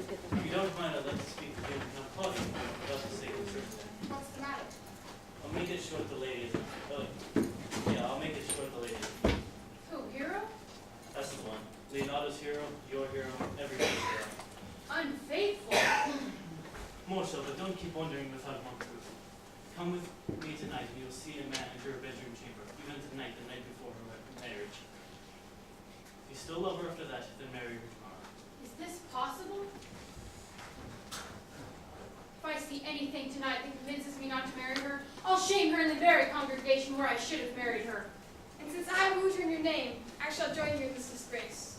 If you don't mind, I'd like to speak to you in party about the sake of service. What's the matter? I'll make it short, the lady. Yeah, I'll make it short, the lady. Who, Hero? That's the one. Leonardo's hero, your hero, everybody's hero. Unfaithful. More so, but don't keep wondering without one proof. Come with me tonight and you'll see a man enter her bedroom chamber, even tonight, the night before her marriage. If you still love her after that, then marry her tomorrow. Is this possible? If I see anything tonight that convinces me not to marry her, I'll shame her in the very congregation where I should have married her. And since I wooed her in your name, I shall join you in this disgrace.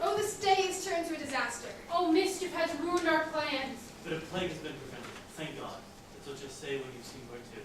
Oh, this day is turned to a disaster. Oh, mischief has ruined our plans. But a plague has been prevented, thank God. That's what you'll say when you've seen her too.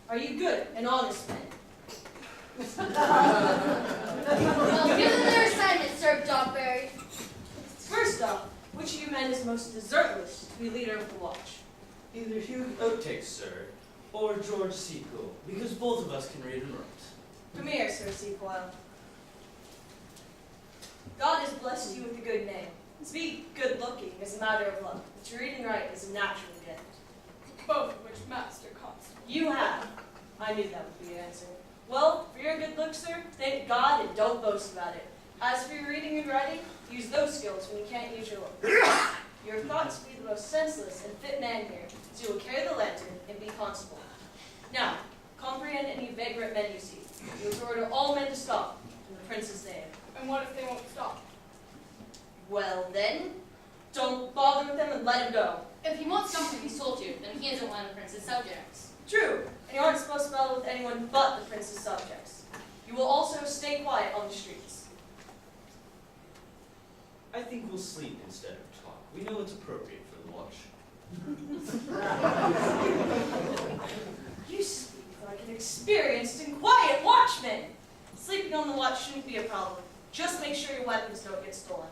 Are you good and honest men? Well, give them their assignment, Sir Dogberry. First off, which of you men is most desertless to be leader of the watch? Either Hugh Oaktakes, sir, or George Sequel, because both of us can read and write. Come here, Sir Sequoia. God has blessed you with a good name. To be good-looking is a matter of luck, but to read and write is a natural gift. Both of which master Constable. You have. I knew that would be the answer. Well, for your good looks, sir, thank God and don't boast about it. As for your reading and writing, use those skills when you can't use your looks. You are thought to be the most senseless and fit man here, so you will carry the lantern and be constable. Now, comprehend any vagrant men you see. You will order all men to stop, in the prince's name. And what if they won't stop? Well then, don't bother with them and let him go. If he wants something to be sold to, then he isn't one of the prince's subjects. True, and you aren't supposed to meddle with anyone but the prince's subjects. You will also stay quiet on the streets. I think we'll sleep instead of talk. We know it's appropriate for the watch. You speak like an experienced and quiet watchman. Sleeping on the watch shouldn't be a problem. Just make sure your weapons don't get stolen.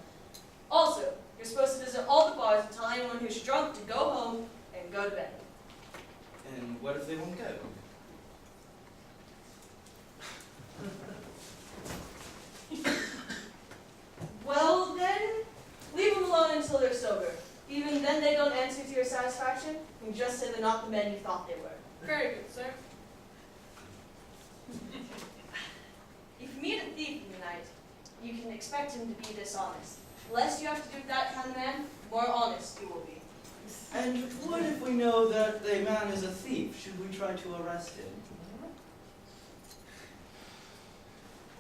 Also, you're supposed to visit all the bars and tell anyone who's drunk to go home and go to bed. And what if they won't go? Well then, leave them alone until they're sober. Even then they don't answer to your satisfaction, you just say they're not the men you thought they were. Very good, sir. If you meet a thief in the night, you can expect him to be dishonest. The less you have to do with that kind of man, the more honest you will be. And what if we know that the man is a thief? Should we try to arrest him?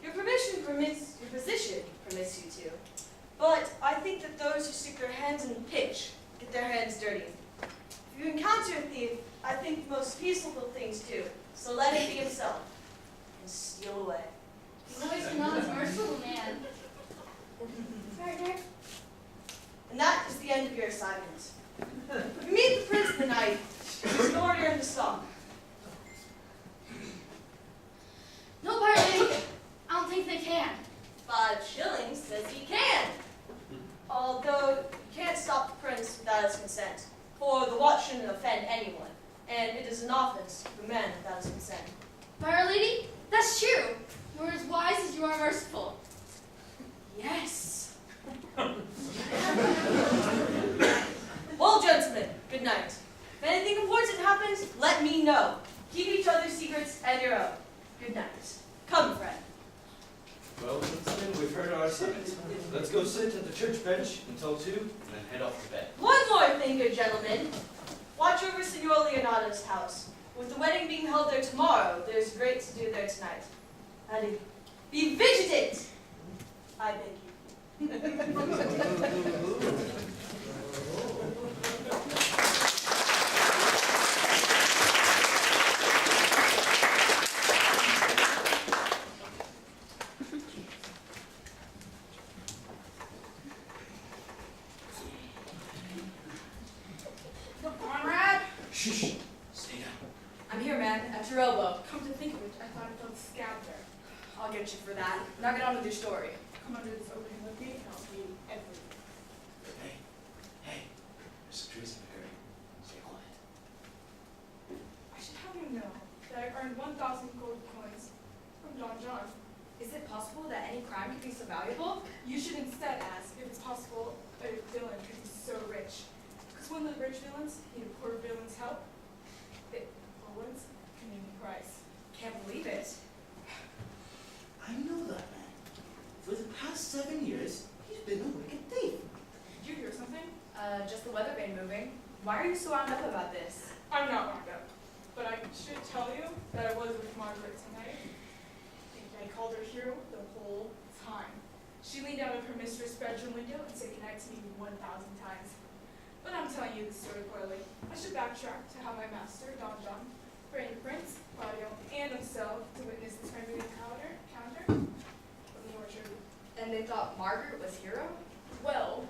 Your position permits you to. But I think that those who stick their hands in the pitch get their hands dirty. If you encounter a thief, I think the most peaceful thing to do, so let him be himself and steal away. He's always been not a merciful man. Partner. And that is the end of your assignment. If you meet the prince in the night, you can order him to stop. No, Bartley. I don't think they can. 5 shillings says he can. Although you can't stop the prince without his consent, for the watch shouldn't offend anyone, and it is an offense for men without his consent. My lady, that's true. You are as wise as you are merciful. Yes. Well, gentlemen, good night. If anything important happens, let me know. Keep each other's secrets and your own. Good night. let's go sit at the church bench until 2 and then head off to bed. One more thing, good gentlemen. Watch over Senor Leonardo's house. With the wedding being held there tomorrow, there's great to do there tonight. And be vigilant, I beg you. Conrad? Shh. Stay down. I'm here, man, at your elbow. Come to think of it, I thought I felt a scab there. I'll get you for that. Now get on with your story. Come under this opening with me, and I'll tell you everything. Hey, there's a trees in the area. Stay quiet. I should have you know that I earned 1,000 gold coins from Don John. Is it possible that any crime could be so valuable? You should instead ask if it's possible a villain could be so rich. Because when the rich villains need a poor villain's help, it always can name the price. Can't believe it. I know that man. For the past 7 years, he's been a wicked thief. Did you hear something? Just the weather vane moving. Why are you so wound up about this? I'm not wound up, but I should tell you that I was with Margaret tonight. I called her hero the whole time. She leaned out of her mistress' bedroom window and said goodnight to me 1,000 times. But I'm telling you this story poorly. I should backtrack to how my master, Don John, bring Prince, Claudio, and himself to witness this friendly encounter from the orchard. And they thought Margaret was hero? Well,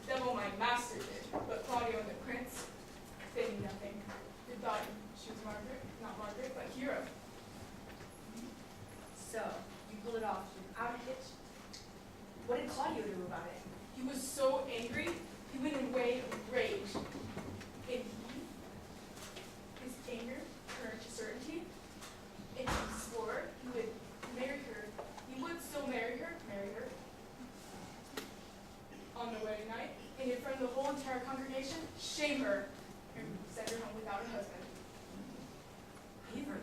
that what my master did, but Claudio and the prince, they knew nothing. They thought she was Margaret, not Margaret, but hero. So, you pulled it off without a hitch? What did Claudio do about it? He was so angry, he went away of rage. And his anger turned to certainty, and he swore he would marry her. He would still marry her, on the wedding night, and in front of the whole entire congregation, shame her, and send her home without a husband. Beaver.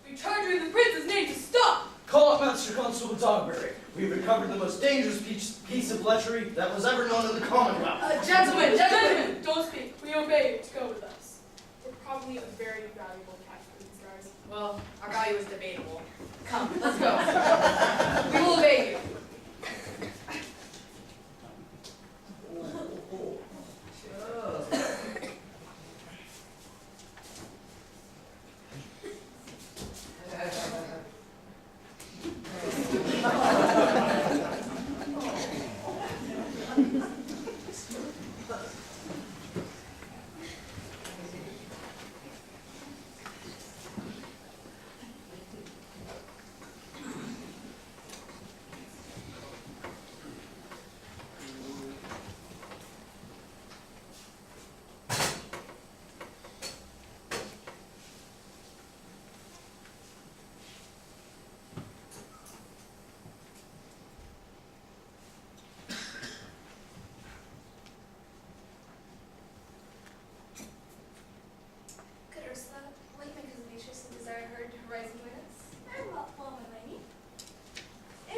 We charge you in the prince's name to stop! Call up Master Constable Dogberry. We've recovered the most dangerous piece of lechery that was ever known in the Commonwealth. Gentlemen, don't speak. We obey you to go with us. We're probably a very valuable catch for these guys. Well, our value is debatable. Come, let's go. We will obey you.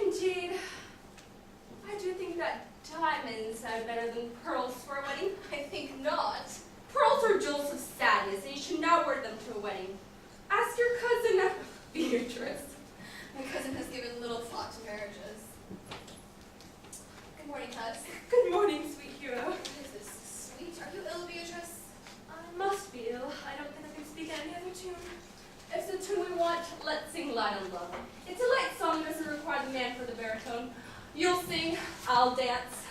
Indeed. I do think that diamonds are better than pearls for a wedding. I think not. Pearls are jewels of sadness, and you should not wear them to a wedding. Ask your cousin, Beatrice. My cousin has given little thought to marriages. Good morning, Cuz. Good morning, sweet hero. What is this? Sweet? Are you ill, Beatrice? I must be ill. I don't think I can speak any other tune. If the tune we want, let's sing Light on Love. It's a light song, doesn't require the man for the baritone. You'll sing, I'll dance.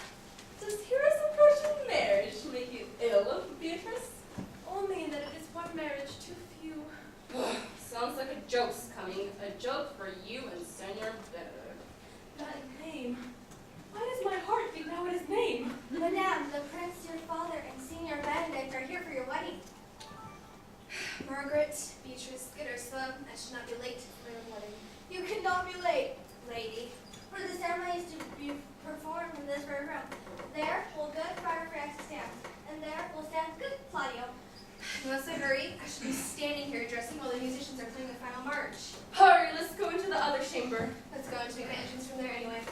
Does hero's approaching marriage make you ill, Beatrice? Only that it is one marriage too few. Sounds like a joke's coming. A joke for you and Senor Benedict. That name. Why does my heart beat now at his name? Madame, the prince, your father, and Senor Benedict are here for your wedding. Margaret, Beatrice, good Ursula, I should not be late for your wedding. You cannot be late, lady, for the ceremony is to be performed in this very room. There will good Friar Francis stand, and there will stand good Claudio. Unless I hurry, I should be standing here dressing while the musicians are playing the final march. Hurry, let's go into the other chamber. Let's go into the entrance from there anyway.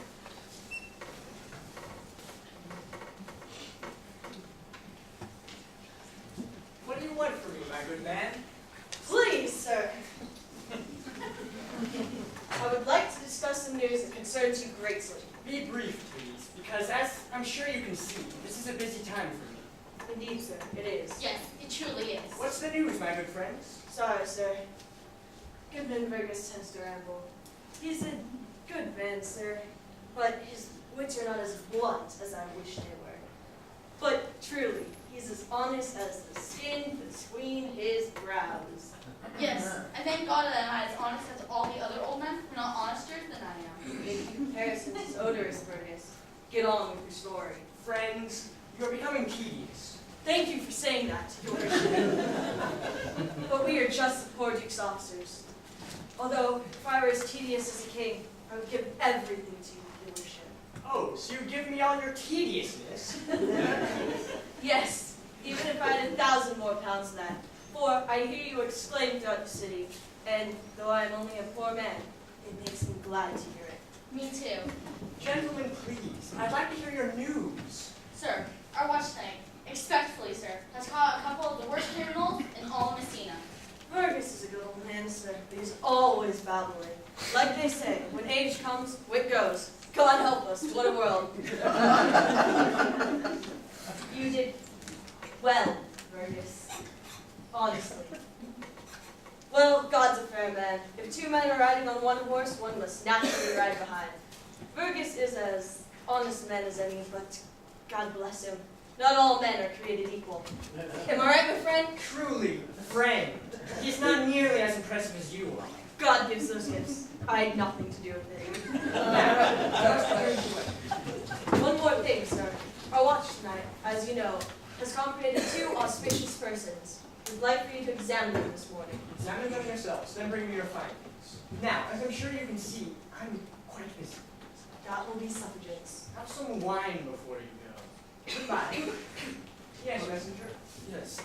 Be brief, please, because as I'm sure you can see, this is a busy time for me. Indeed, sir, it is. Yes, it truly is. What's the news, my good friends? Sorry, sir. Goodman Burgess tends to ramble. He's a good man, sir, but his wits are not as blunt as I wish they were. But truly, he's as honest as the skin between his brows. Yes, I thank God that I'm as honest as all the other old men, and not honester than I am. In comparison to his odorous Burgess, get on with your story. Friends, you're becoming tedious. Thank you for saying that, Your Worship. But we are just the poor Duke's officers. Although, if I were as tedious as a king, I would give everything to you, Your Worship. Oh, so you give me all your tediousness? Yes, even if I had 1,000 more pounds of that. For I hear you exclaim throughout the city, and though I am only a poor man, it makes me glad to hear it. Me too. Gentlemen, please, I'd like to hear your news. Sir, our watch tonight, expectfully, sir, has caught a couple of the worst criminals in all of Messina. Burgess is a good old man, sir, but he's always babbling. Like they say, when age comes, wit goes. God help us, what a world. You did well, Burgess. Honestly. Well, God's a fair man. If two men are riding on one horse, one must naturally ride behind. Burgess is as honest men as any, but God bless him. Not all men are created equal. Am I right, my friend? Truly, friend. He's not nearly as impressive as you are. God gives those gifts. I had nothing to do with it. One more thing, sir. Our watch tonight, as you know, has comprehended 2 auspicious persons. We'd like for you to examine them this morning. Examine them yourselves, then bring me your findings. Now, as I'm sure you can see, I'm quite busy. That will be suffragettes. Have some wine before you go. Goodbye. Yes, messenger. Yes,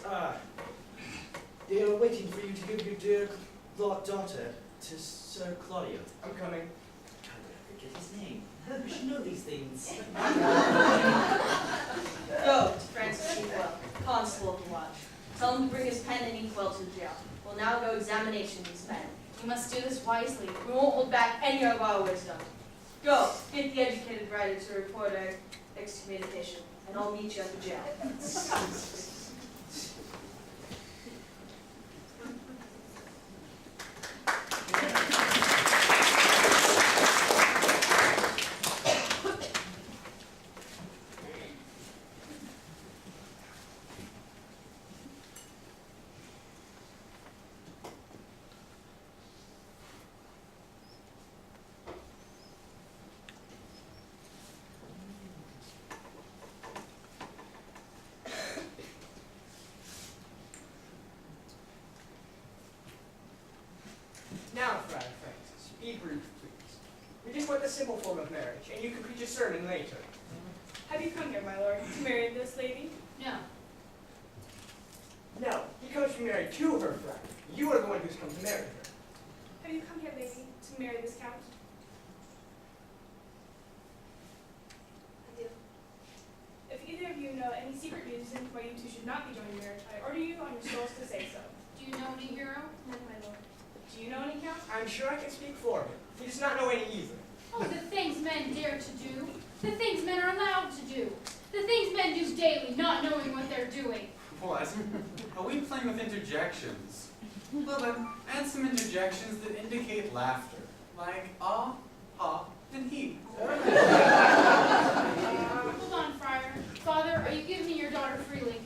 they are waiting for you to give your dear daughter to Sir Claudio. I'm coming. God, I forget his name. I should know these things. Go to Francis Inkwell, constable of the watch. Tell him to bring his pen and inkwell to the jail. We'll now go examination these men. We must do this wisely. We won't hold back any of our wisdom. Go, get the educated writer to report our excommunication, and I'll meet you at the jail. Now, Friar Francis, be brief, please. We just want the simple form of marriage, and you can preach a sermon later. Have you come here, my lord, to marry this lady? No. No, he comes to be married to her, Friar. You are the one who's come to marry her. Have you come here, lady, to marry this count? I do. If either of you know any secret reason why you two should not be joining marriage, I order you on your souls to say so. Do you know any hero? No, my lord. Do you know any count? I'm sure I can speak for him. He does not know any either. Oh, the things men dare to do. The things men are allowed to do. The things men do daily, not knowing what they're doing. What? Are we playing with interjections? Well then, add some interjections that indicate laughter. Like ah, ha, and he. Hold on, Friar. Father, are you giving me your daughter freely?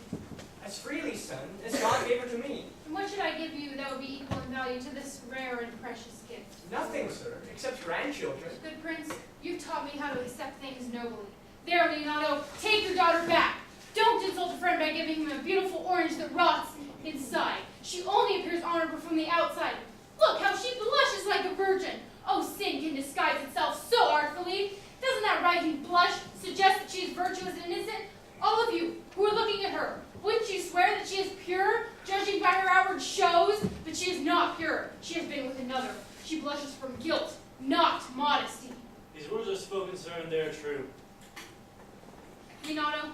As freely, son, as God gave her to me. And what should I give you that would be equal in value to this rare and precious gift? Nothing, sir, except grandchildren. Good prince, you've taught me how to accept things nobly. There, Leonardo, take your daughter back. Don't insult a friend by giving him a beautiful orange that rots inside. She only appears honorable from the outside. Look how she blushes like a virgin. Oh, sin can disguise itself so artfully. Doesn't that rising blush suggest that she is virtuous and innocent? All of you who are looking at her, wouldn't you swear that she is pure, judging by her outward shows? But she is not pure. She has been with another. She blushes from guilt, not modesty. These words are spoken, sir, and they are true. Leonardo,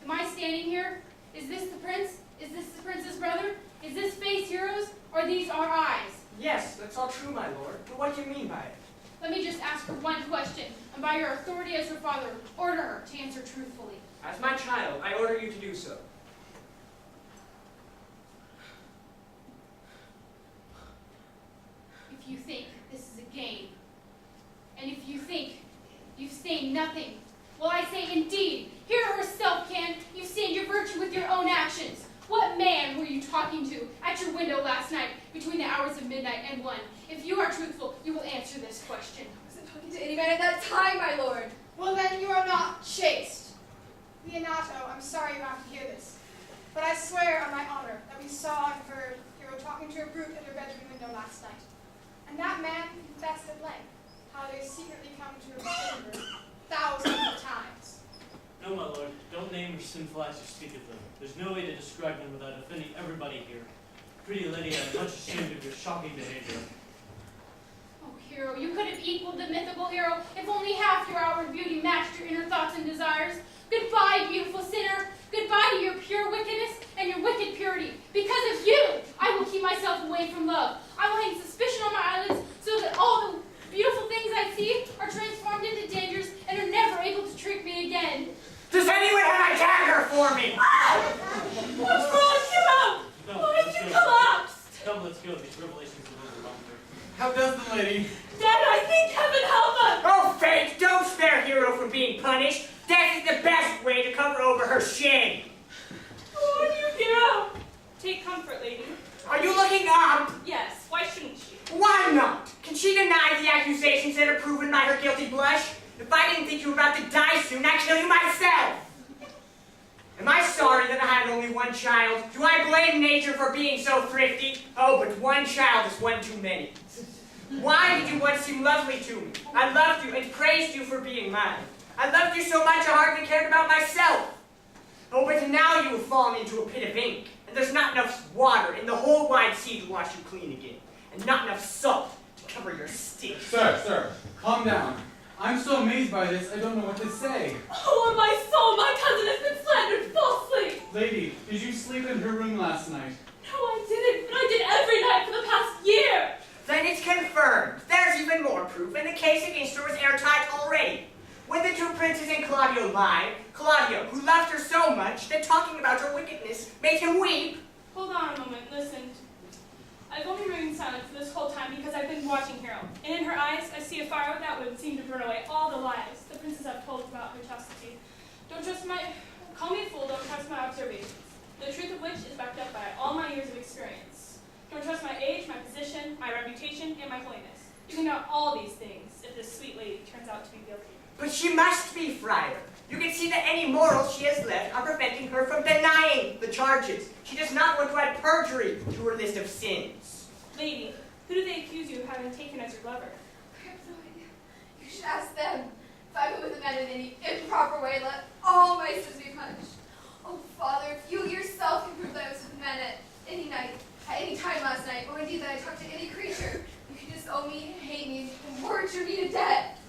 am I standing here? Is this the prince? Is this the prince's brother? Is this face heroes, or these our eyes? Yes, that's all true, my lord. But what do you mean by it? Let me just ask her one question. and by your authority as her father, order her to answer truthfully. As my child, I order you to do so. If you think this is a game, and if you think you've stained nothing, well, I say indeed, here herself can, you stained your virtue with your own actions. What man were you talking to at your window last night between the hours of midnight and 1? If you are truthful, you will answer this question. I wasn't talking to any man at that time, my lord. Well, then you are not chaste. Leonato, I'm sorry you have to hear this, but I swear on my honor that we saw and heard Hero talking to a brute at her bedroom window last night. And that man confessed at length how they secretly come to her chamber thousands of times. No, my lord, don't name your sinful acts or speak of them. There's no way to describe them without offending everybody here. Pretty Lydia, I'm much ashamed of your shocking behavior. Oh, hero, you could have equaled the mythical hero if only half your outward beauty matched your inner thoughts and desires. Goodbye, beautiful sinner. Goodbye to your pure wickedness and your wicked purity. Because of you, I will keep myself away from love. I will hang suspicion on my eyelids so that all the beautiful things I see are transformed into dangers and are never able to trick me again. Does anyone have a dagger for me? What's wrong, hero? Why did you collapse? Come, let's go. These revelations are a little longer. How does the lady? Dead, I think, heaven help us! Oh, fate, don't spare Hero from being punished. Death is the best way to cover over her shame. Who are you, hero? Take comfort, lady. Are you looking up? Yes, why shouldn't she? Why not? Can she deny the accusations that are proven by her guilty blush? If I didn't think you were about to die soon, I'd kill you myself. Am I sorry that I had only one child? Do I blame nature for being so thrifty? Oh, but one child is one too many. Why did you once seem lovely to me? I loved you and praised you for being mine. I loved you so much I hardly cared about myself. Oh, but now you have fallen into a pit of ink, and there's not enough water in the whole wide sea to wash you clean again, and not enough salt to cover your stink. Sir, calm down. I'm so amazed by this, I don't know what to say. Oh, my soul, my cousin has been slandered falsely! Lady, did you sleep in her room last night? No, I didn't, but I did every night for the past year! Then it's confirmed. There's even more proof, and the case against her was airtight already. When the two princes and Claudio lied, Claudio, who loved her so much that talking about her wickedness made him weep. Hold on a moment, listen. I've only remained silent for this whole time because I've been watching Hero, and in her eyes I see a fire that would seem to burn away all the lies the princes have told about her chastity. Call me a fool, don't trust my observations, the truth of which is backed up by all my years of experience. Don't trust my age, my position, my reputation, and my holiness. You can doubt all these things if this sweet lady turns out to be guilty. But she must be, Friar. You can see that any morals she has left are preventing her from denying the charges. She does not want to add perjury to her list of sins. Lady, who do they accuse you of having taken as your lover? I have no idea. You should ask them. If I go with a man in any improper way, let all my sins be punished. Oh, Father, if you yourself can prove that I was with a man at any night, at any time last night, or indeed that I talked to any creature, you can disown me, hate me, and torture me to death.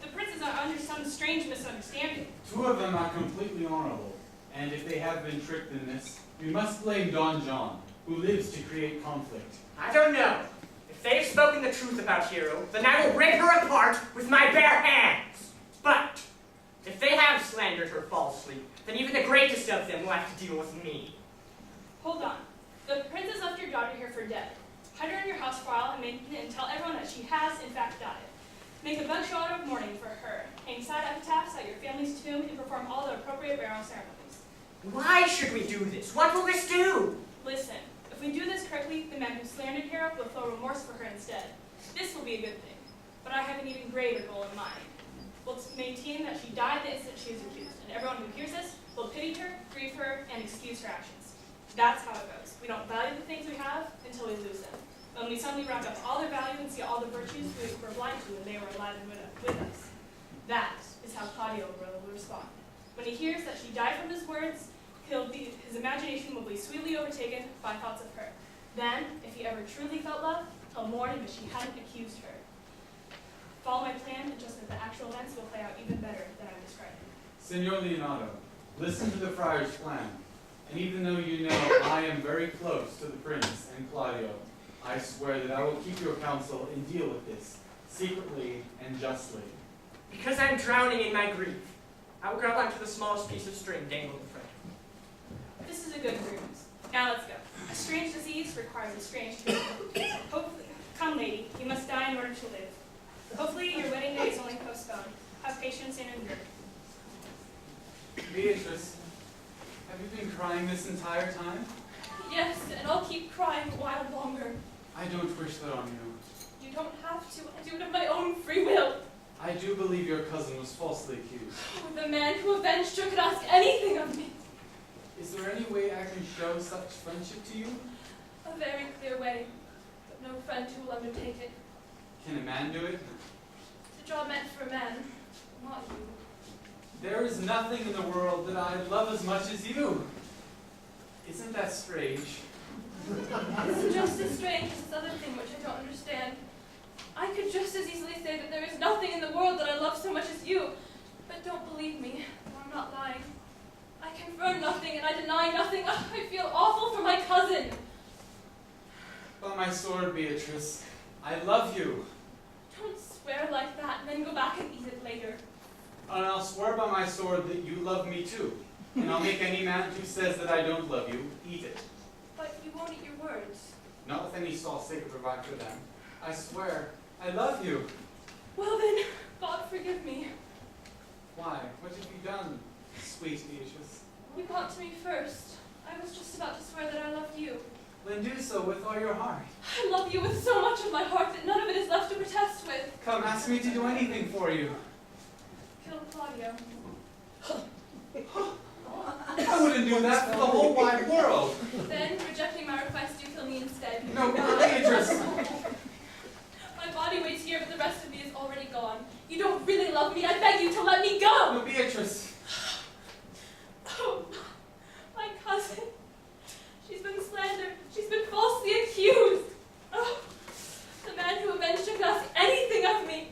The princes are under some strange misunderstanding. Two of them are completely honorable, and if they have been tricked in this, we must blame Don John, who lives to create conflict. I don't know. If they have spoken the truth about Hero, then I will rip her apart with my bare hands. But if they have slandered her falsely, then even the greatest of them will have to deal with me. Hold on. The princes left your daughter here for dead. Hide her in your house for a while and tell everyone that she has, in fact, died. Make a bug show out of mourning for her. Hang sad epitaphs at your family's tomb and perform all the appropriate burial ceremonies. Why should we do this? What will this do? Listen, if we do this correctly, the man who slandered Hero will feel remorse for her instead. This will be a good thing. But I have an even greater goal in mind. We'll maintain that she died the instant she was accused, and everyone who hears this will pity her, grieve her, and excuse her actions. That's how it goes. We don't value the things we have until we lose them. When we suddenly round up all their value and see all the virtues we were blind to when they were alive and with us. That is how Claudio will respond. When he hears that she died from his words, his imagination will be sweetly overtaken by thoughts of her. Then, if he ever truly felt love, he'll mourn as if she hadn't accused her. Follow my plan and trust that the actual events will play out even better than I'm describing. Senor Leonato, listen to the friar's plan. And even though you know I am very close to the prince and Claudio, I swear that I will keep your counsel and deal with this secretly and justly. Because I'm drowning in my grief. I will grab onto the smallest piece of string dangled in front of me. This is a good grievance. Now let's go. A strange disease requires a strange treatment. Hopefully, come, lady. You must die in order to live. Hopefully, your wedding day is only postponed. Have patience and endure. Beatrice, have you been crying this entire time? Yes, and I'll keep crying a while longer. I don't wish that on you. You don't have to. I do it of my own free will. I do believe your cousin was falsely accused. Oh, the man who avenged her could ask anything of me. Is there any way I can show such friendship to you? A very clear way, but no friend who will undertake it. Can a man do it? It's a job meant for a man, not you. There is nothing in the world that I love as much as you. Isn't that strange? It's just as strange as this other thing which I don't understand. I could just as easily say that there is nothing in the world that I love so much as you. But don't believe me, for I'm not lying. I confirm nothing and I deny nothing. I feel awful for my cousin. By my sword, Beatrice, I love you. Don't swear like that and then go back and eat it later. And I'll swear by my sword that you love me too. And I'll make any man who says that I don't love you eat it. But you won't eat your words. Not with any sauce they could provide for them. I swear, I love you. Well then, God forgive me. Why? What have you done, sweet Beatrice? You got to me first. I was just about to swear that I loved you. Then do so with all your heart. I love you with so much of my heart that none of it is left to protest with. Come, ask me to do anything for you. Kill Claudio. I wouldn't do that for the whole wide world. Then, rejecting my request, you kill me instead. No, Beatrice. My body waits here, but the rest of me is already gone. You don't really love me. I beg you to let me go. No, Beatrice. Oh, my cousin. She's been slandered. She's been falsely accused. Oh, the man who avenged her could ask anything of me.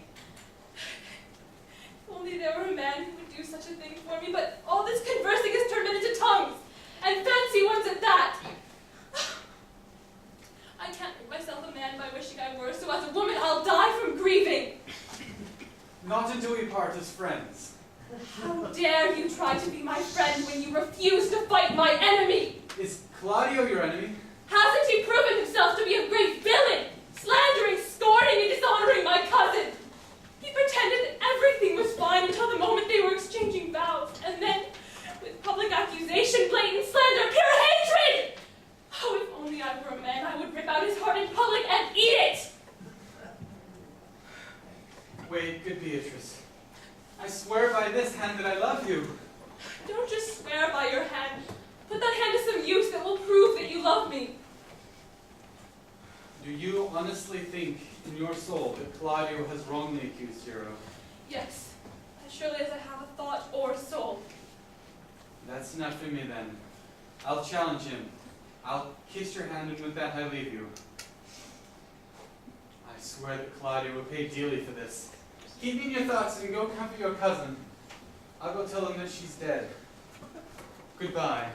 If only there were a man who would do such a thing for me, but all this conversing has turned men into tongues, and fancy ones at that. I can't make myself a man by wishing I were, so as a woman I'll die from grieving. Not until we part as friends. How dare you try to be my friend when you refuse to fight my enemy? Is Claudio your enemy? Hasn't he proven himself to be a great villain, slandering, scorning, and dishonoring my cousin? He pretended that everything was fine until the moment they were exchanging vows, and then, with public accusation, blatant slander, pure hatred! Oh, if only I were a man, I would rip out his heart in public and eat it! Wait, good Beatrice. I swear by this hand that I love you. Don't just swear by your hand. Put that hand to some use that will prove that you love me. Do you honestly think in your soul that Claudio has wrongly accused Hero? Yes, as surely as I have a thought or a soul. That's enough for me then. I'll challenge him. I'll kiss your hand and with that I leave you. I swear that Claudio will pay dearly for this. Keep me in your thoughts and go comfort your cousin. I'll go tell him that she's dead. Goodbye.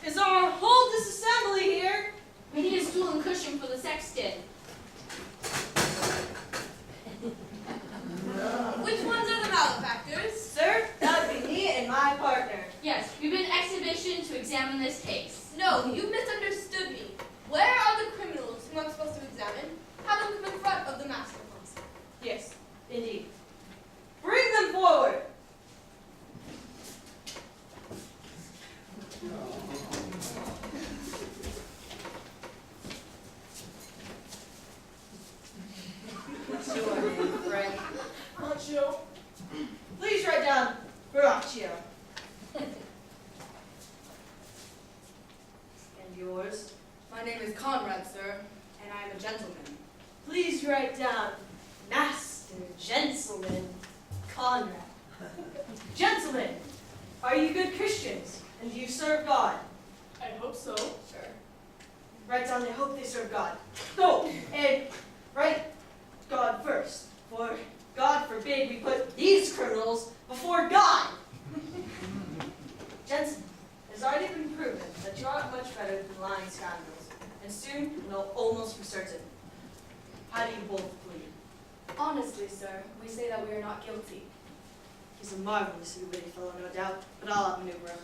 Is our whole disassembly here? We need a stool and cushion for the sexton. Which ones are the malefactors? Sir, that would be me and my partner. Yes, we've been exhibition to examine this case. No, you misunderstood me. Where are the criminals whom I'm supposed to examine? Have them come in front of the master ones. Yes, indeed. Bring them forward. What's your name, Frank? Pancho. Please write down Borachio. And yours? My name is Conrad, sir, and I am a gentleman. Please write down Master Gentleman Conrad. Gentlemen, are you good Christians? And do you serve God? I hope so. Sure. Write down, I hope they serve God. Go, and write God first. For God forbid we put these criminals before God. Jensen, it has already been proven that you aren't much better than lying scoundrels, and soon you'll know almost for certain. How do you both plead? Honestly, sir, we say that we are not guilty. He's a marvelously witty fellow, no doubt, but I'll outmaneuver him.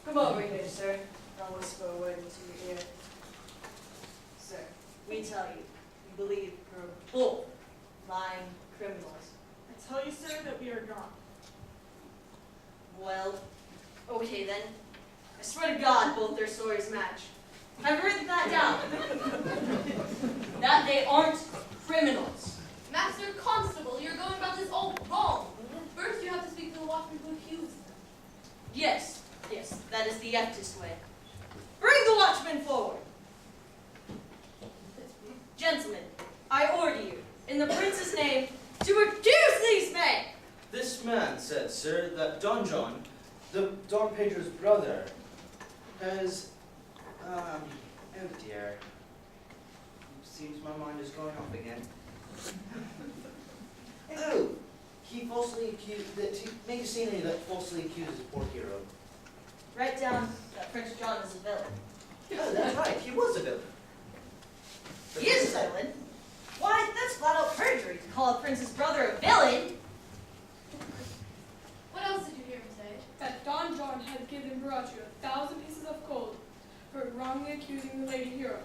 Come over here, sir. I'll whisper a word into your ear. Sir, we tell you, we believe you're both lying criminals. I tell you, sir, that we are not. Well, okay then. I swear to God, both their stories match. I've written that down. That they aren't criminals. Master Constable, you're going about this all wrong. First, you have to speak to the watchman who accused them. Yes, that is the eftest way. Bring the watchman forward. Gentlemen, I order you, in the prince's name, to accuse these men. This man said, sir, that Don John, the Don Pedro's brother, has, oh dear. Seems my mind is going off again. Oh, he falsely accused, that he made a scene that falsely accuses a poor hero. Write down that Prince John is a villain. Oh, that's right, he was a villain. He is a villain? Why, that's flat out perjury to call a prince's brother a villain. What else did you hear him say? That Don John had given Borachio 1,000 pieces of gold for wrongly accusing the lady hero.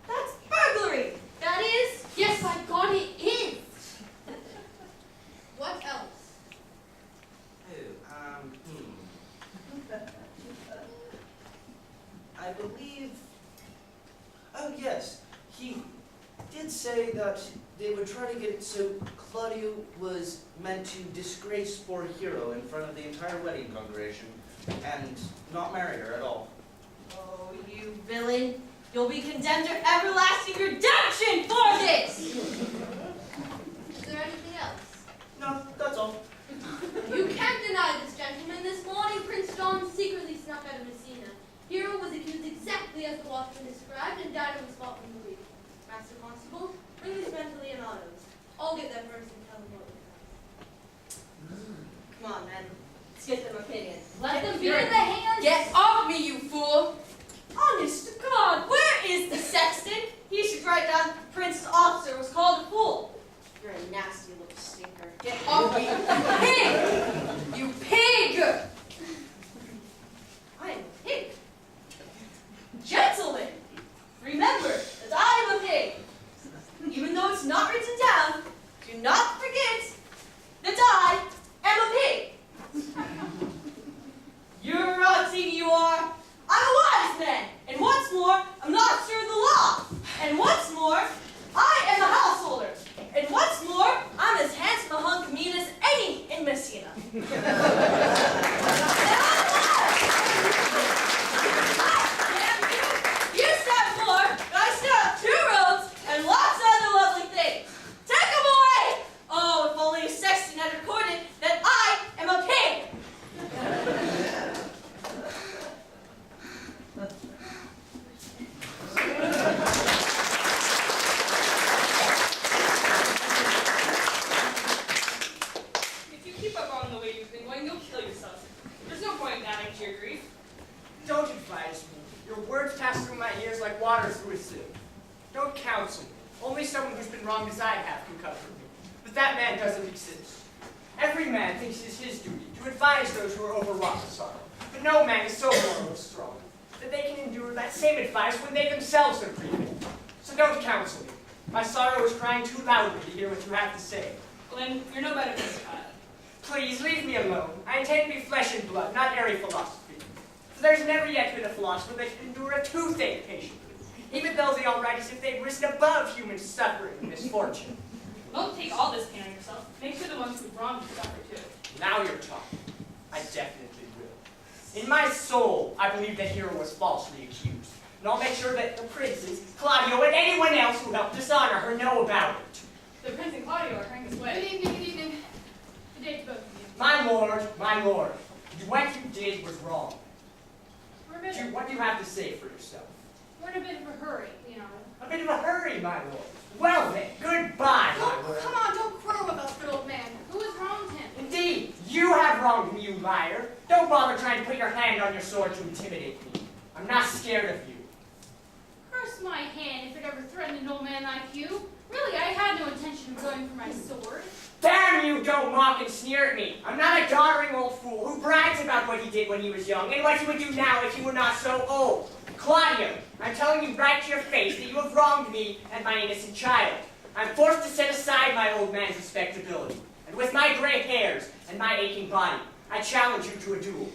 That's burglary! That is? Yes, by God, it is! What else? I believe, oh yes, he did say that they would try to get it so Claudio was meant to disgrace poor hero in front of the entire wedding congregation and not marry her at all. Oh, you villain. You'll be condemned to everlasting redemption for this! Is there anything else? No, that's all. You can't deny this, gentlemen. This morning, Prince John secretly snuck out of Messina. Hero was accused exactly as the watchman described and died on the spot from the week. Master Constable, bring these men to Leonardo's. I'll get there first and tell them what we found. Come on, men. Let's get them opinion. Let them be in the hands. Get off me, you fool! Honest to God, where is the sexton? He should write down that the prince's officer was called a fool. You're a nasty little stinker. Get off me, you pig! You pig! I am a pig. Gentlemen, remember that I am a pig. Even though it's not written down, do not forget that I am a pig. You're rotting, you are. I'm a wise man, and what's more, I'm not sure of the law. And what's more, I am a householder. And what's more, I'm as handsome a hunk of meat as any in Messina. And I'm alive. You said more, but I still have 2 robes and lots of other lovely things. Take them away! Oh, if only a sexton had recorded that I am a pig. If you keep up on the way you've been going, you'll kill yourself. There's no point in adding to your grief. Don't advise me. Your words pass through my ears like water through a sieve. Don't counsel me. Only someone who's been wronged as I have can comfort me. But that man doesn't exist. Every man thinks it is his duty to advise those who are overwrought with sorrow. But no man is so moral or strong that they can endure that same advice when they themselves are grieving. So don't counsel me. My sorrow is crying too loudly to hear what you have to say. Glenn, you're no better than a child. Please, leave me alone. I intend to be flesh and blood, not airy philosophy. For there's never yet been a philosopher that can endure a toothache patiently, even though they all write as if they've risen above human suffering and misfortune. Don't take all this pain on yourself. Make sure the ones who've wronged you suffer too. Now you're talking. I definitely will. In my soul, I believe that hero was falsely accused. And I'll make sure that the princes, Claudio, and anyone else who helped dishonor her know about it. The prince and Claudio are trying this Good way. evening, good evening. Good day to both of you. My lord, what you did was wrong. What do you have to say for yourself? We're in a bit of a hurry, Leonardo. A bit of a hurry, my lord. Well then, goodbye, my lord. Come on, don't quarrel with us, good old man. Who has wronged him? Indeed, You have wronged me, you liar. Don't bother trying to put your hand on your sword to intimidate me. I'm not scared of you. Curse my hand if it ever threatened an old man like you. Really, I had no intention of going for my sword. Damn you, don't mock and sneer at me. I'm not a doddering old fool who brags about what he did when he was young and what he would do now if he were not so old. Claudio, I'm telling you right to your face that you have wronged me and my innocent child. I'm forced to set aside my old man's respectability. And with my gray hairs and my aching body, I challenge you to a duel.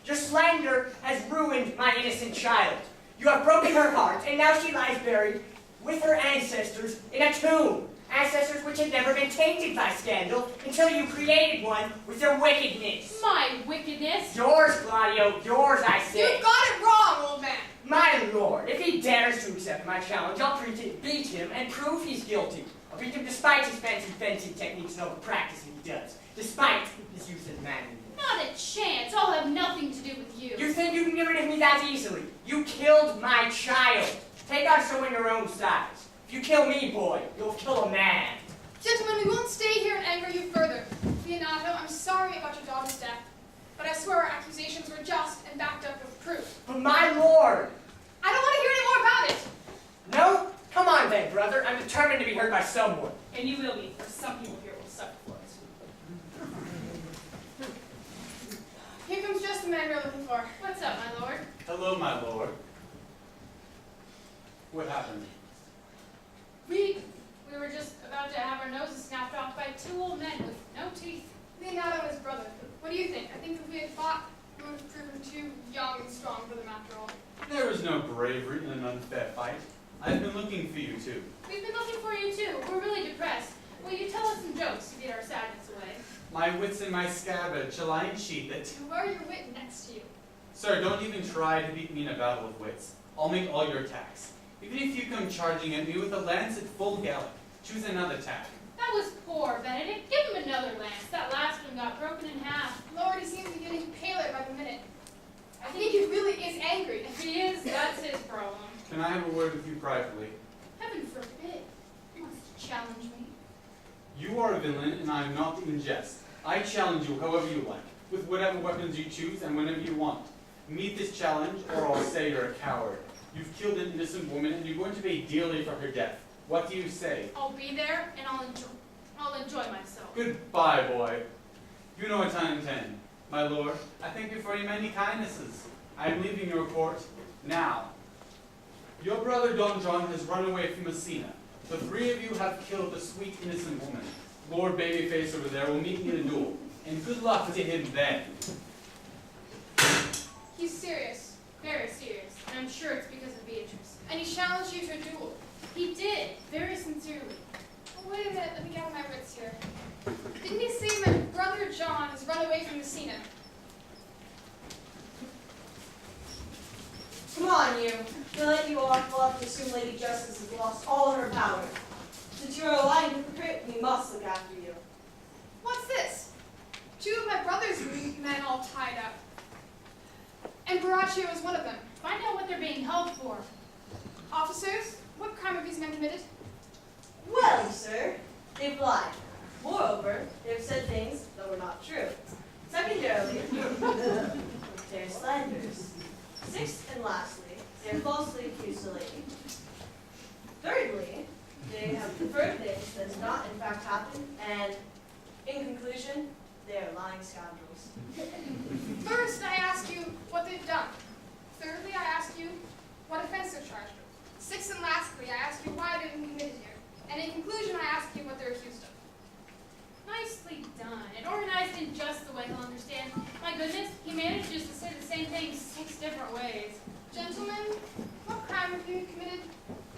Your slander has ruined my innocent child. You have broken her heart, and now she lies buried with her ancestors in a tomb. Ancestors which had never been tainted by scandal until you created one with your wickedness. My wickedness? Yours, Claudio, yours, I say. You've got it wrong, old man. My lord, if he dares to accept my challenge, I'll beat him and prove he's guilty. I'll beat him despite his fancy fencing techniques and all the practicing he does. Despite his use of manliness. Not a chance. I'll have nothing to do with you. You think you can get rid of me that easily? You killed my child. Take on someone your own size. If you kill me, boy, you'll kill a man. Gentlemen, we won't stay here and anger you further. Leonato, I'm sorry about your daughter's death, but I swear our accusations were just and backed up with proof. But my lord! I don't want to hear any more about it! No? Come on then, brother. I'm determined to be heard by someone. And you will be, for some people here will suffer for it. Here comes just the man we're looking for. What's up, my lord? Hello, my lord. What happened? We were just about to have our noses snapped off by two old men with no teeth. Leonato and his brother. What do you think? I think if we had fought, we would have proven too young and strong for them after all. There was no bravery in an unfair fight. I've been looking for you, too. We've been looking for you too. We're really depressed. Will you tell us some jokes to get our sadness away? My wits in my scabbard, shall I unsheath it? To wear your wit next to you. Sir, don't even try to beat me in a battle of wits. I'll make all your attacks. Even if you come charging at me with a lance at full gallop, choose another tack. That was poor, Benedict. Give him another lance. That last one got broken in half. Lord, he seems to be getting paler by the minute. I think he really is angry. If he is, that's his problem. Can I have a word with you privately? Heaven forbid. He wants to challenge me. You are a villain, and I am not in jest. I challenge you however you like, with whatever weapons you choose and whenever you want. Meet this challenge, or I'll say you're a coward. You've killed an innocent woman, and you're going to pay dearly for her death. What do you say? I'll be there, and I'll enjoy myself. Goodbye, boy. You know what I intend. My lord, I thank you for your many kindnesses. I am leaving your court now. Your brother Don John has run away from Messina. The three of you have killed a sweet, innocent woman. Lord Babyface over there will meet me in a duel. And good luck to him then. He's serious. Very serious, and I'm sure it's because of Beatrice. And he challenged you to a duel. He did, very sincerely. Oh, wait a minute, let me gather my wits here. Didn't he say my brother John has run away from Messina? Come on, you. To let you off, we'll have to assume Lady Justice has lost all her power. Since you're a lying hypocrite, we must look after you. What's this? Two of my brother's men all tied up. And Baraccio is one of them. Find out what they're being held for. Officers, what crime have these men committed? Well, sir, they've lied. Moreover, they've said things that were not true. Secondarily, they're slanders. Sixth and lastly, they're falsely accused a lady. Thirdly, they have preferred things that did not in fact happen, and in conclusion, they are lying scoundrels. First, I ask you what they've done. Thirdly, I ask you what offense they're charged with. Sixth and lastly, I ask you why they've been committed here. And in conclusion, I ask you what they're accused of. Nicely done, and organized in just the way he'll understand. My goodness, he manages to say the same thing 6 different ways. Gentlemen, what crime have you committed?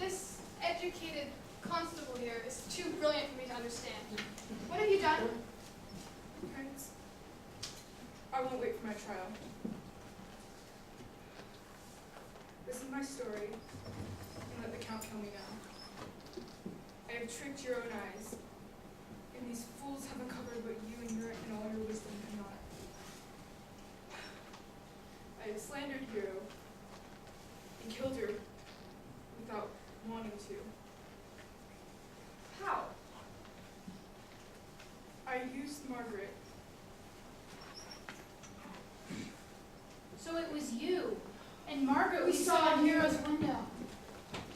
This educated constable here is too brilliant for me to understand. What have you done? Prince, I won't wait for my trial. This is my story, and let the count kill me now. I have tricked your own eyes, and these fools have uncovered what you and all your wisdom cannot. I have slandered Hero and killed her without wanting to. How? I used Margaret And Margaret, we saw in Hero's window.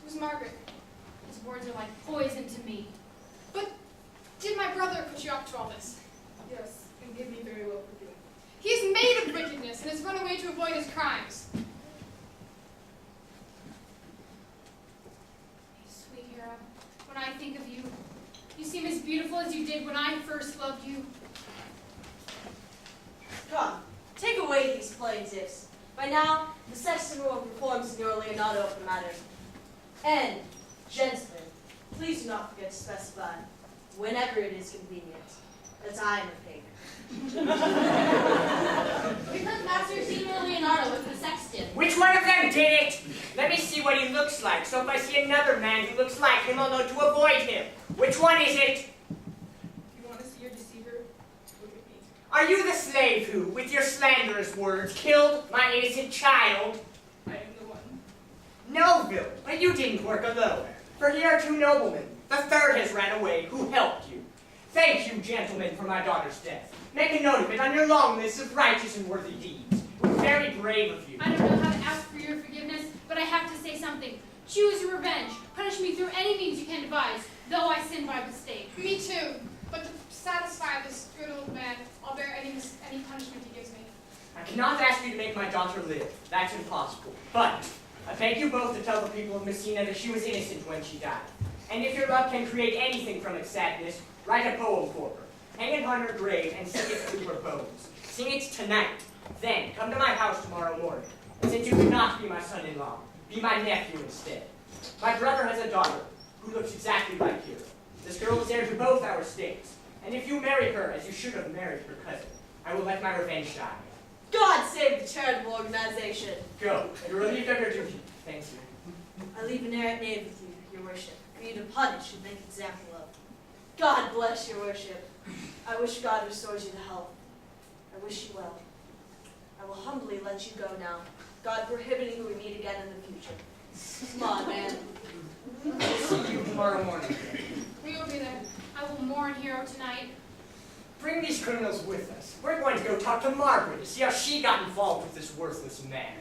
Who's Margaret? His words are like poison to me. But did my brother put you up to all this? Yes, and give me very well for doing. He is made of wickedness and has run away to avoid his crimes. Sweet Hero, when I think of you, you seem as beautiful as you did when I first loved you. Come, take away these plaintiffs. By now, the sexton will perform Signor Leonardo of the matter. And, gentlemen, please do not forget to specify, whenever it is convenient, that I am a pig. Because Master Signor Leonardo was the sexton. Which one of them did it? Let me see what he looks like, so if I see another man who looks like him, I'll know to avoid him. Which one is it? If you want to see your deceiver, look at me. Are you the slave who, with your slanderous words, killed my innocent child? I am the one. No, Bill, but you didn't work alone. For here are two noblemen. The third has ran away, who helped you. Thank you, gentlemen, for my daughter's death. Make a note of it on your long list of righteous and worthy deeds. It was very brave of you. I don't know how to ask for your forgiveness, but I have to say something. Choose your revenge. Punish me through any means you can devise, though I sin by mistake. Me too. But to satisfy this good old man, I'll bear any punishment he gives me. I cannot ask you to make my daughter live. That's impossible. But I beg you both to tell the people of Messina that she was innocent when she died. And if your love can create anything from its sadness, write a poem for her. Hang it on her grave and sing it through her bones. Sing it tonight. Then come to my house tomorrow morning. And since you could not be my son-in-law, be my nephew instead. My brother has a daughter who looks exactly like Hero. This girl is heir to both our estates. And if you marry her as you should have married her cousin, I will let my revenge die. God save the charitable organization. Go. You're relieved of your duty. Thank you. I leave an errant knave with you, your worship, for you to punish and make example of. God bless your worship. I wish God restores you to health. I wish you well. I will humbly let you go now, God prohibiting we meet again in the future. Come on, man. I'll see you tomorrow morning. We will be there. I will mourn Hero tonight. Bring these criminals with us. We're going to go talk to Margaret to see how she got involved with this worthless man.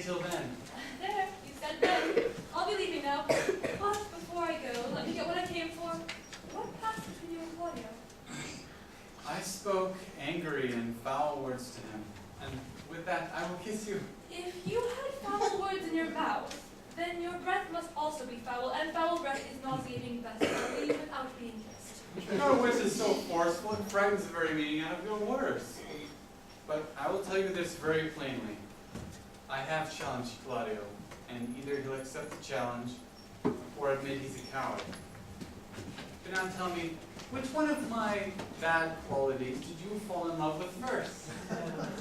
until then. There, you said then. I'll be leaving now. But before I go, let me get what I came for. What passed between you and Claudio? I spoke angry and foul words to him, and with that I will kiss you. If you had foul words in your mouth, then your breath must also be foul, and foul breath is nauseating best without being kissed. Your wit is so forceful it frightens the very meaning out of your words. But I will tell you this very plainly. I have challenged Claudio, and either he'll accept the challenge, or admit he's a coward. But now tell me, which one of my bad qualities did you fall in love with first?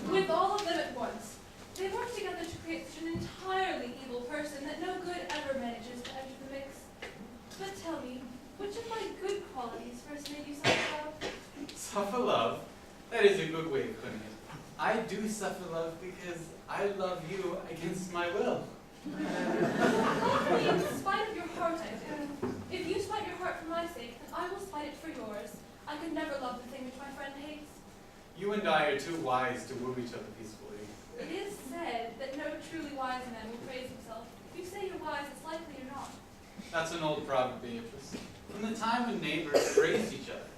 With all of them at once. They work together to create such an entirely evil person that no good ever manages to enter the mix. But tell me, which of my good qualities first made you suffer love? Suffer love? That is a good way of putting it. I do suffer love because I love you against my will. In spite of your heart, I do. If you spite your heart for my sake, then I will spite it for yours. I could never love the thing which my friend hates. You and I are too wise to woo each other peacefully. It is said that no truly wise man will praise himself. If you say you're wise, it's likely you're not. That's an old proverb, Beatrice. From the time when neighbors praised each other.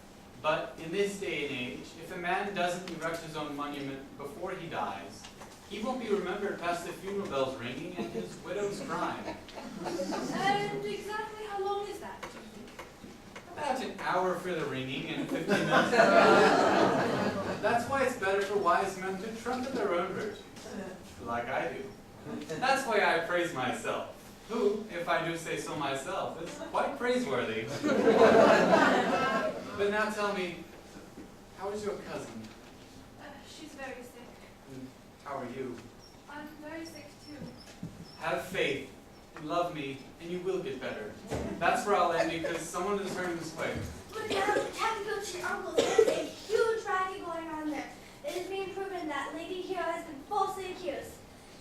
But in this day and age, if a man doesn't erect his own monument before he dies, he won't be remembered past the funeral bells ringing and his widow's crying. And exactly how long is that? About an hour for the ringing and 15 minutes. That's why it's better for wise men to trumpet their own virtues, like I do. That's why I praise myself, who, if I do say so myself, is quite praiseworthy. But now tell me, how is your cousin? She's very sick. And how are you? I'm very sick too. Have faith, love me, and you will get better. That's where I'll end because someone is hurting this way. But now, have to go to your uncle's. There's a huge racket going on there. It is being proven that Lady Hero has been falsely accused,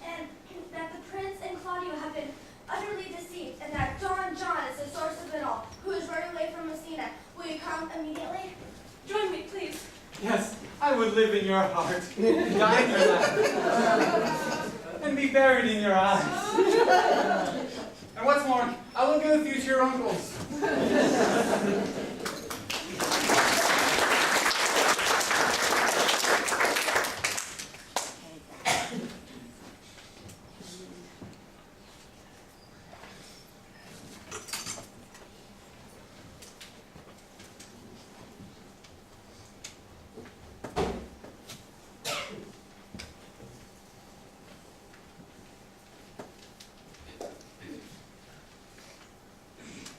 and that the prince and Claudio have been utterly deceived, and that Don John is the source of it all, who is running away from Messina. Will you come immediately? Join me, please. Yes, I would live in your heart, and die in your lap, and be buried in your eyes. And what's more, I will go with you to your uncle's.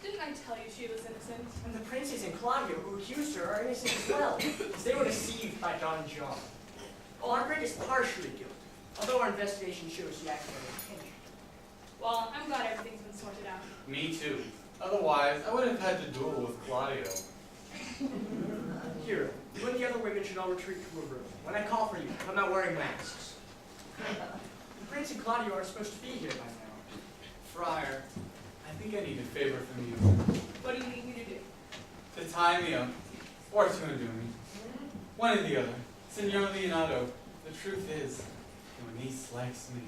Didn't I tell you she was innocent? And the princess and Claudio, who accused her, are innocent as well, because they were deceived by Don John. Margaret is partially guilty, although our investigation shows she acted with intention. Well, I'm glad everything's been sorted out. Me too. Otherwise, I would have had to duel with Claudio. Hero, you and the other women should all retreat to a room. When I call for you, come out wearing masks. The prince and Claudio are supposed to be here by now. Friar, I think I need a favor from you. What do you need me to do? To tie me up, or to undo me. One or the other. Signor Leonardo, the truth is, your niece likes me.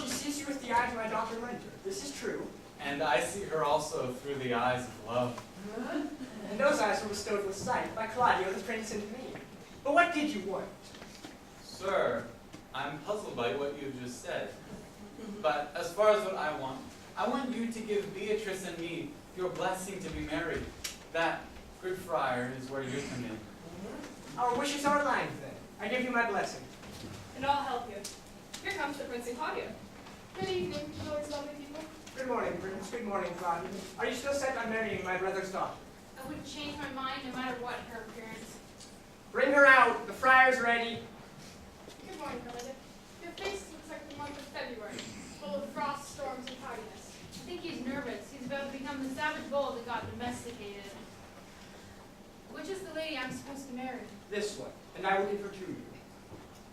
She sees you with the eyes of my daughter Mentor. This is true. And I see her also through the eyes of love. And those eyes were bestowed with sight by Claudio, the prince, and me. But what did you want? Sir, I'm puzzled by what you've just said. But as far as what I want you to give Beatrice and me your blessing to be married. That, good friar, is where you come in. Our wishes are aligned, then. I give you my blessing. And I'll help you. Here comes the Prince and Claudio. Good evening, always lovely people. Good morning, Prince. Good morning, Claudio. Are you still set on marrying my brother's daughter? I wouldn't change my mind no matter what her appearance. Bring her out. The friar's ready. Good morning, Relative. Your face looks like the month of February, full of frost, storms, and cloudiness. I think he's nervous. He's about to become the savage bull that got domesticated. Which is the lady I'm supposed to marry? This one. And I will give her to you.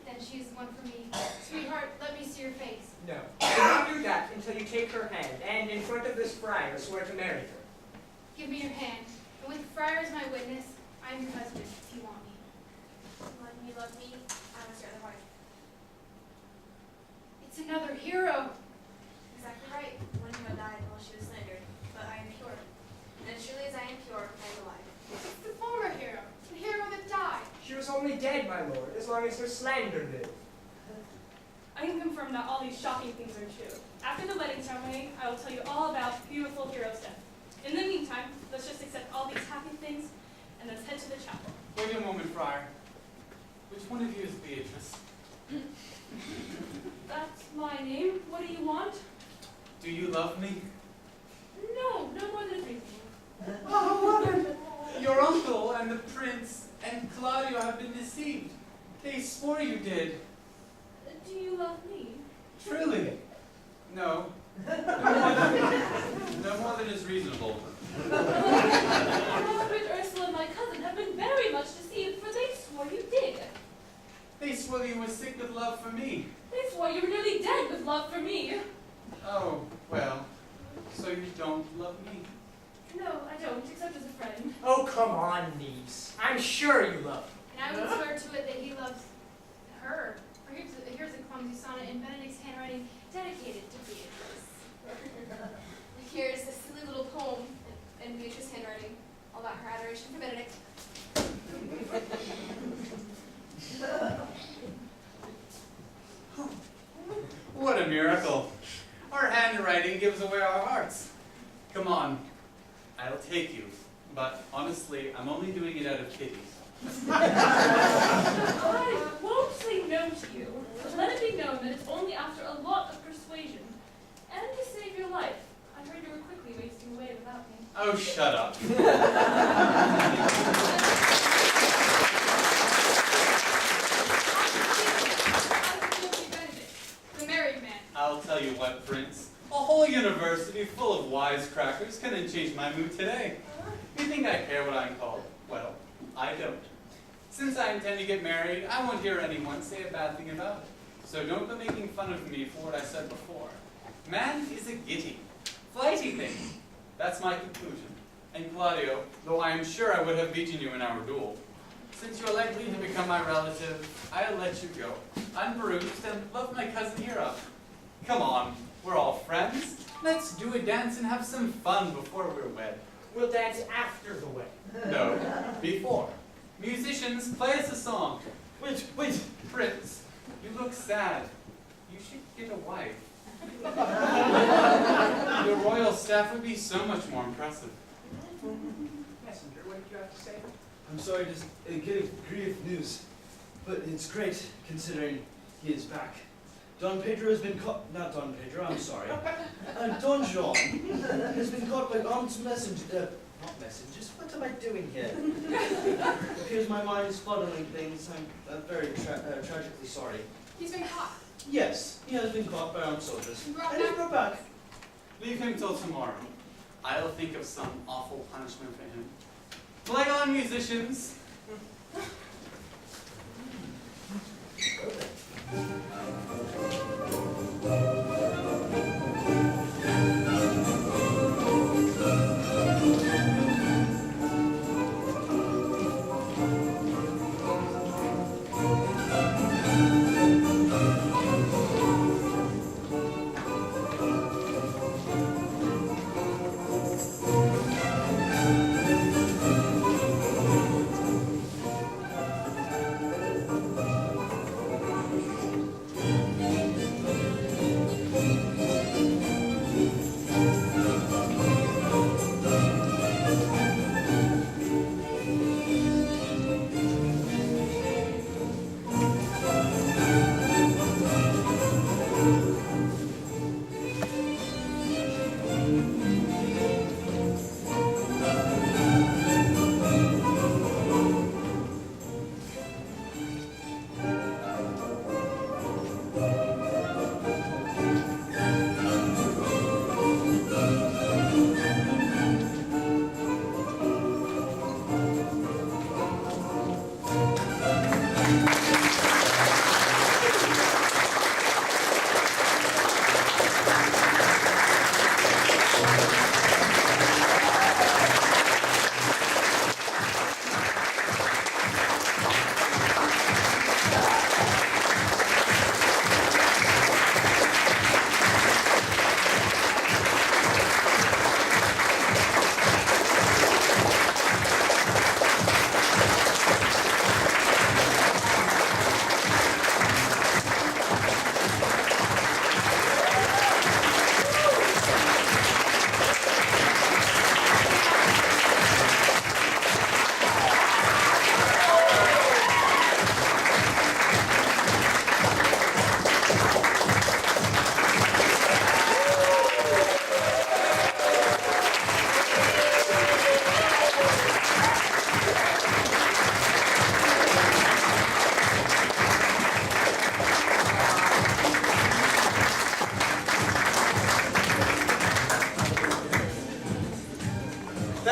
Then she's the one for me. Sweetheart, let me see your face. No. I will not do that until you take her hand, and in front of this friar, swear to marry her. Give me your hand. And with the friar as my witness, I am your husband if you want me. When you love me, I was your other wife. It's only dead, my lord, as long as her slander lived. I can confirm that all these shocking things are true. After the wedding ceremony, I will tell you all about beautiful hero's death. In the meantime, let's just accept all these happy things and let's head to the chapel. Wait a moment, Friar. Which one of you is Beatrice? That's my name. What do you want? Do you love me? No, no more than anything. Oh, woman! Your uncle and the prince and Claudio have been deceived. They swore you did. Do you love me? Truly? No. No more than is reasonable. Margaret, Ursula, and my cousin have been very much deceived, for they swore you did. They swore that you were sick with love for me. They swore you were nearly dead with love for me. Oh, well, so you don't love me? No, I don't, except as a friend. Oh, come on, niece. I'm sure you love her. And I would swear to it that he loves her. For here's a clumsy sonnet in Benedict's handwriting dedicated to Beatrice. Here's this silly little poem in Beatrice's handwriting, all about her adoration for Benedict. What a miracle. Our handwriting gives away our hearts. Come on, I'll take you. But honestly, I'm only doing it out of pity. I won't say no to you, but let it be known that it's only after a lot of persuasion. And to save your life. I heard you were quickly wasting away without me. Oh, shut up. The married man. I'll tell you what, Prince. A whole university full of wisecrackers couldn't change my mood today. You think I care what I'm called? Well, I don't. Since I intend to get married, I won't hear anyone say a bad thing about it. So don't go making fun of me for what I said before. Man is a giddy, flighty thing. That's my conclusion. And Claudio, though I am sure I would have beaten you in our duel, since you're likely to become my relative, I'll let you go, unbruised, and love my cousin here up. Come on, we're all friends. Let's do a dance and have some fun before we're wed. We'll dance after the wedding. No, before. Musicians, play us a song. Wait. Prince, you look sad. You should get a wife. Your royal staff would be so much more impressive. Messenger, what did you have to say? I'm sorry to give grief news, but it's great considering he is back. Don Pedro has been caught. Not Don Pedro, I'm sorry. Don Juan has been caught by armed messengers. Not messengers, what am I doing here? It appears my mind is fuddling things. I'm very tragically sorry. He's been caught. Yes, he has been caught by armed soldiers. And brought And he's back. brought back. Leave him till tomorrow. I'll think of some awful punishment for him. Play on, musicians! Okay.